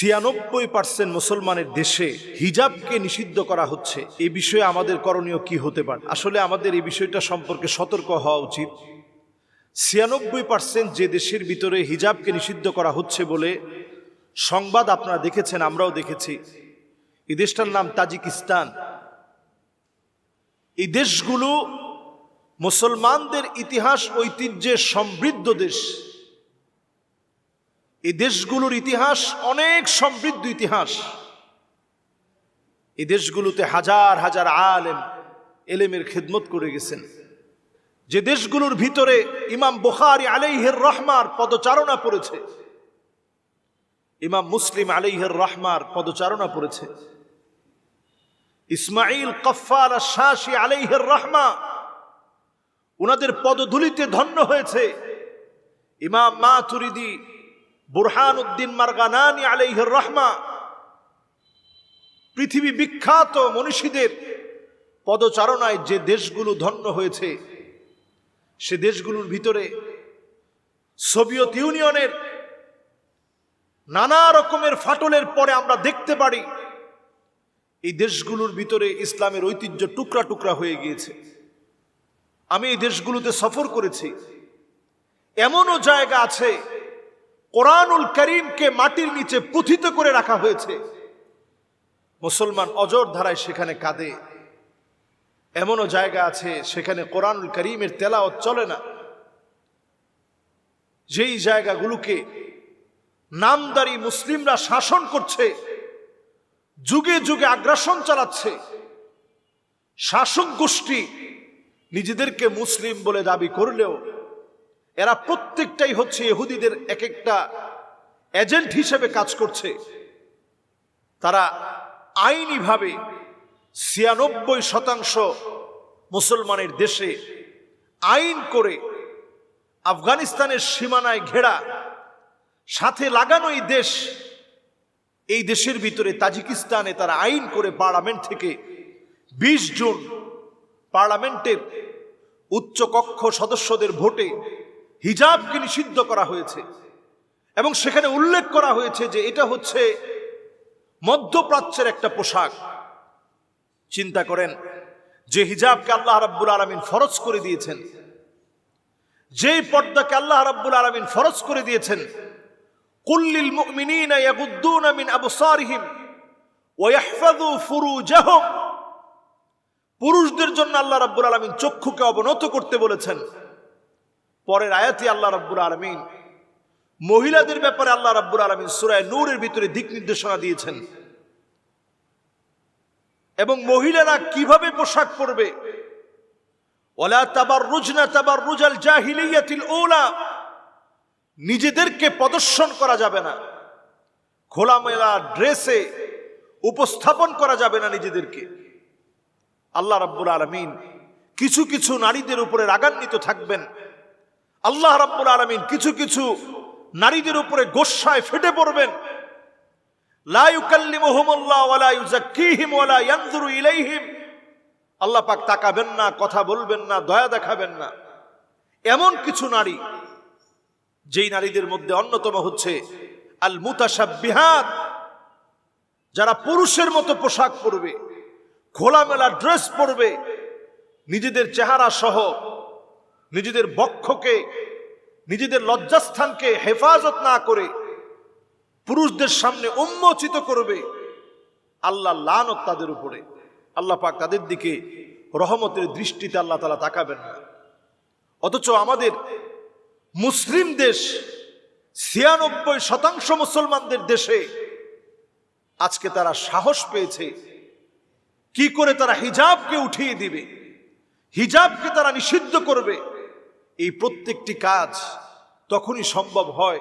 ৯৬% মুসলমানের দেশে হিজাবকে নিষিদ্ধ করা হচ্ছে। এই বিষয়ে আমাদের করণীয় কি হতে পারে? আসলে আমাদের এই বিষয়টা সম্পর্কে সতর্ক হওয়া উচিত। ৯৬% যে দেশের ভিতরে হিজাবকে নিষিদ্ধ করা হচ্ছে বলে সংবাদ আপনারা দেখেছেন, আমরাও দেখেছি। এই দেশটার নাম তাজিকিস্তান। এই দেশগুলো মুসলমানদের ইতিহাস ঐতিহ্যে সমৃদ্ধ দেশ। এই দেশগুলোর ইতিহাস অনেক সমৃদ্ধ ইতিহাস। এই দেশগুলোতে হাজার হাজার আলেম এলেমের খেদমত করে গেছেন। যে দেশগুলোর ভিতরে ইমাম বুখারী আলাইহির রহমার পদচারণা পড়েছে, ইমাম মুসলিম আলাইহির রহমার পদচারণা পড়েছে, ইসমাইল কফফার আশ-শাশি আলাইহির রহমা ওনাদের পদধূলিতে ধন্য হয়েছে। ইমাম মাতুরিদি বুরহানুদ্দিন মারগানানী আলাইহির রহমা, পৃথিবী বিখ্যাত মনীষীদের পদচারণায় যে দেশগুলো ধন্য হয়েছে, সে দেশগুলোর ভিতরে সোভিয়েত ইউনিয়নের নানা রকমের ফাটলের পরে আমরা দেখতে পারি এই দেশগুলোর ভিতরে ইসলামের ঐতিহ্য টুকরা টুকরা হয়ে গিয়েছে। আমি এই দেশগুলোতে সফর করেছি। এমনও জায়গা আছে কোরআনুল কারীমকে মাটির নিচে পুঁথিত করে রাখা হয়েছে, মুসলমান অজর ধারায় সেখানে কাঁদে। এমনও জায়গা আছে সেখানে কোরআনুল কারীমের তেলাওয়াত চলে না। যেই জায়গাগুলোকে নামদারি মুসলিমরা শাসন করছে, যুগে যুগে আগ্রাসন চালাচ্ছে, শাসক গোষ্ঠী নিজেদেরকে মুসলিম বলে দাবি করলেও এরা প্রত্যেকটাই হচ্ছে ইহুদিদের এক একটা এজেন্ট হিসেবে কাজ করছে। তারা আইনিভাবে ৯৬% মুসলমানের দেশে আইন করে আফগানিস্তানের সীমানায় ঘেরা সাথে লাগানো এই দেশের ভিতরে তাজিকিস্তানে তারা আইন করে পার্লামেন্ট থেকে ২০ জুন পার্লামেন্টের উচ্চকক্ষ সদস্যদের ভোটে হিজাবকে নিষিদ্ধ করা হয়েছে। এবং সেখানে উল্লেখ করা হয়েছে যে এটা হচ্ছে মধ্যপ্রাচ্যের একটা পোশাক। চিন্তা করেন, যে হিজাবকে আল্লাহ রাব্বুল আলামিন ফরজ করে দিয়েছেন, যেই পর্দাকে আল্লাহ রাব্বুল আলামিন ফরজ করে দিয়েছেন, কুল্লিল মুমিনিনা ইয়াগুদ্দুনা মিন আবসারিহিম ওয়া ইয়াহফাযু ফুরুজাহুম, পুরুষদের জন্য আল্লাহ রাব্বুল আলামিন চক্ষুকে অবনত করতে বলেছেন। পরের আয়াতে আল্লাহ রাব্বুল আলামিন মহিলাদের ব্যাপারে আল্লাহ রাব্বুল আলামিন সূরা নূরের ভিতরে দিক নির্দেশনা দিয়েছেন। এবং মহিলারা কিভাবে পোশাক পরবে, ওয়ালা তাবাররুজনা তাবাররুজাল জাহিলিয়াতিল উলা, নিজেদেরকে প্রদর্শন করা যাবে না, খোলামেলা ড্রেসে উপস্থাপন করা যাবে না নিজেদেরকে। আল্লাহ রাব্বুল আলামিন কিছু কিছু নারীদের উপরে রাগান্বিত থাকবেন। আল্লাহ রাব্বুল আলামিন কিছু কিছু নারীদের উপরে গোস্বায় ফেটে পড়বেন। লা ইউকাল্লিমুহুমুল্লাহু ওয়া লা ইউযাক্কিহিম ওয়া লা ইয়ানজুরু ইলাইহিম, আল্লাহ পাক তাকাবেন না, কথা বলবেন না, দয়া দেখাবেন না। এমন কিছু নারী, যেই নারীদের মধ্যে অন্যতম হচ্ছে আল মুতাশাব্বিহাত, যারা পুরুষের মতো পোশাক পরবে, খোলামেলা ড্রেস পরবে, নিজেদের চেহারা সহ নিজেদের বক্ষকে, নিজেদের লজ্জাস্থানকে হেফাজত না করে পুরুষদের সামনে উন্মোচিত করবে। আল্লাহ লানত তাদের উপরে। আল্লাহ পাক তাদের দিকে রহমতের দৃষ্টিতে আল্লাহ তাআলা তাকাবেন না। অথচ আমাদের মুসলিম দেশ, ৯৬% মুসলমানদের দেশে আজকে তারা সাহস পেয়েছে কি করে তারা হিজাবকে উঠিয়ে দিবে, হিজাবকে তারা নিষিদ্ধ করবে। এই প্রত্যেকটি কাজ তখনই সম্ভব হয়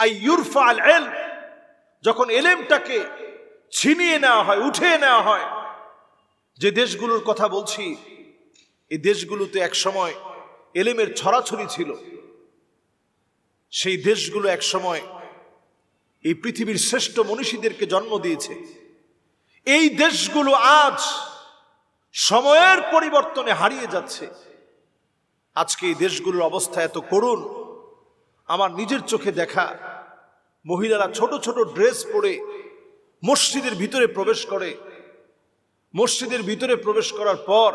আইয়ুরফা আল ইলম, যখন এলেমটাকে ছিনিয়ে নেওয়া হয়, উঠিয়ে নেওয়া হয়। যে দেশগুলোর কথা বলছি, এই দেশগুলোতে এক সময় এলেমের ছড়াছড়ি ছিল। সেই দেশগুলো এক সময় এই পৃথিবীর শ্রেষ্ঠ মনীষীদেরকে জন্ম দিয়েছে। এই দেশগুলো আজ সময়ের পরিবর্তনে হারিয়ে যাচ্ছে। আজকে এই দেশগুলোর অবস্থা এত করুণ, আমার নিজের চোখে দেখা। মহিলারা ছোট ছোট ড্রেস পরে মসজিদের ভিতরে প্রবেশ করে। মসজিদের ভিতরে প্রবেশ করার পর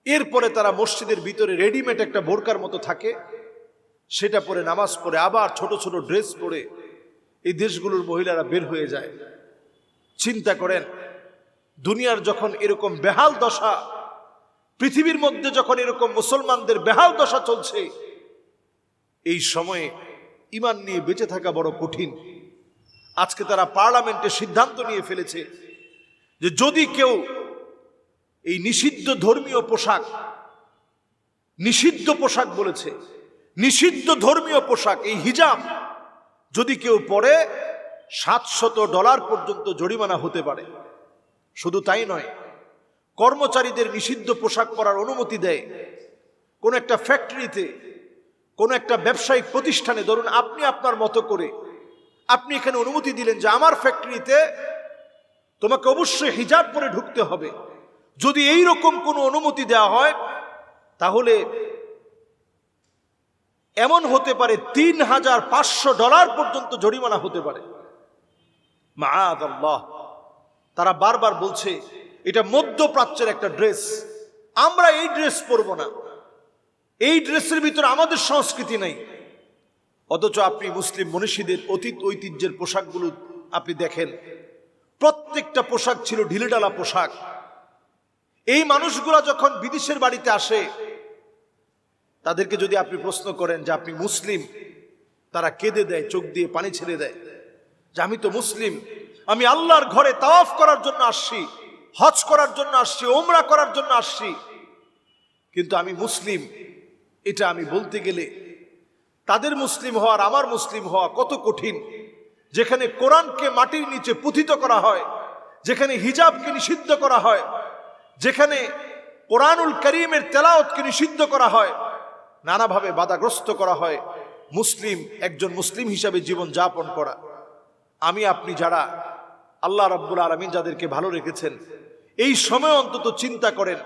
এরপরে তারা মসজিদের ভিতরে রেডিমেড একটা বোরকার মতো থাকে, সেটা পরে নামাজ পড়ে আবার ছোট ছোট ড্রেস পরে এই দেশগুলোর মহিলারা বের হয়ে যায়। চিন্তা করেন, দুনিয়ার যখন এরকম বেহাল দশা, পৃথিবীর মধ্যে যখন এরকম মুসলমানদের বেহাল দশা চলছে, এই সময়ে ঈমান নিয়ে বেঁচে থাকা বড় কঠিন। আজকে তারা পার্লামেন্টে সিদ্ধান্ত নিয়ে ফেলেছে যে যদি কেউ এই নিষিদ্ধ ধর্মীয় পোশাক, নিষিদ্ধ পোশাক বলেছে, নিষিদ্ধ ধর্মীয় পোশাক এই হিজাব যদি কেউ পরে $700 পর্যন্ত জরিমানা হতে পারে। শুধু তাই নয়, কর্মচারীদের নিষিদ্ধ পোশাক পরার অনুমতি দেয়। কোন একটা ফ্যাক্টরিতে, কোন একটা ব্যবসায়িক প্রতিষ্ঠানে, ধরুন আপনি আপনার মতো করে আপনি এখানে অনুমতি দিলেন যে আমার ফ্যাক্টরিতে তোমাকে অবশ্যই হিজাব পরে ঢুকতে হবে। যদি এই রকম কোনো অনুমতি দেওয়া হয় তাহলে এমন হতে পারে $3500 পর্যন্ত জরিমানা হতে পারে। মাআযাল্লাহ। তারা বারবার বলছে এটা মধ্যপ্রাচ্যের একটা ড্রেস, আমরা এই ড্রেস পরব না, এই ড্রেসের ভিতরে আমাদের সংস্কৃতি নেই। অথচ আপনি মুসলিম মনীষীদের অতীত ঐতিহ্যের পোশাকগুলো আপনি দেখেন, প্রত্যেকটা পোশাক ছিল ঢিলেঢালা পোশাক। এই মানুষগুলা যখন বিদেশের বাড়িতে আসে, তাদেরকে যদি আপনি প্রশ্ন করেন যে আপনি মুসলিম, তারা কেঁদে দেয়, চোখ দিয়ে পানি ছেড়ে দেয় যে আমি তো মুসলিম, আমি আল্লাহর ঘরে তাওয়াফ করার জন্য আসছি, হজ করার জন্য আসছি, ওমরা করার জন্য আসছি, কিন্তু আমি মুসলিম। এটা আমি বলতে গেলে তাদের মুসলিম হওয়ার আমার মুসলিম হওয়া কত কঠিন। যেখানে কোরআনকে মাটির নিচে পুঁথিত করা হয়, যেখানে হিজাবকে নিষিদ্ধ করা হয়, যেখানে কোরআনুল কারীমের তেলাওয়াতকে নিষিদ্ধ করা হয়, নানাভাবে বাধাগ্রস্ত করা হয় মুসলিম একজন মুসলিম হিসাবে জীবন যাপন করা। আমি আপনি যারা আল্লাহ রাব্বুল আলামিন যাদেরকে ভালো রেখেছেন, এই সময় অন্তত চিন্তা করেন,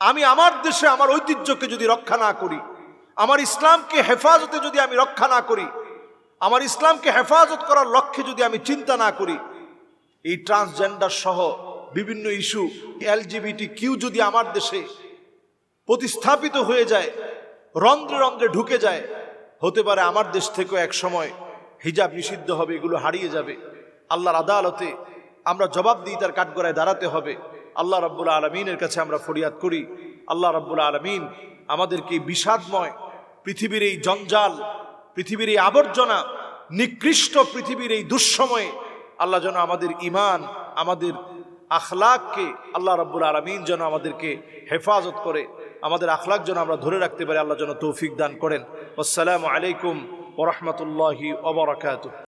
আমি আমার দেশে আমার ঐতিহ্যকে যদি রক্ষা না করি, আমার ইসলামকে হেফাজতে যদি আমি রক্ষা না করি, আমার ইসলামকে হেফাজত করার লক্ষ্যে যদি আমি চিন্তা না করি, এই ট্রান্সজেন্ডার সহ বিভিন্ন ইস্যু, LGBT যদি আমার দেশে প্রতিস্থাপিত হয়ে যায়, রন্ধ্রে রন্ধ্রে ঢুকে যায়, হতে পারে আমার দেশ থেকেও এক সময় হিজাব নিষিদ্ধ হবে, এগুলো হারিয়ে যাবে। আল্লাহর আদালতে আমরা জবাবদিহিতার কাঠগড়ায় দাঁড়াতে হবে। আল্লাহ রাব্বুল আলামিনের কাছে আমরা ফরিয়াদ করি, আল্লাহ রাব্বুল আলামিন আমাদেরকে বিষাদময় পৃথিবীর এই জঞ্জাল, পৃথিবীর এই আবর্জনা, নিকৃষ্ট পৃথিবীর এই দুঃসময়ে আল্লাহ যেন আমাদের ঈমান, আমাদের আখলাককে আল্লাহ রাব্বুল আলামিন যেন আমাদেরকে হেফাজত করে, আমাদের আখলাক যেন আমরা ধরে রাখতে পারি, আল্লাহ যেন তৌফিক দান করেন। আসসালামু আলাইকুম ওয়া রাহমাতুল্লাহি ওয়া বারাকাতুহু।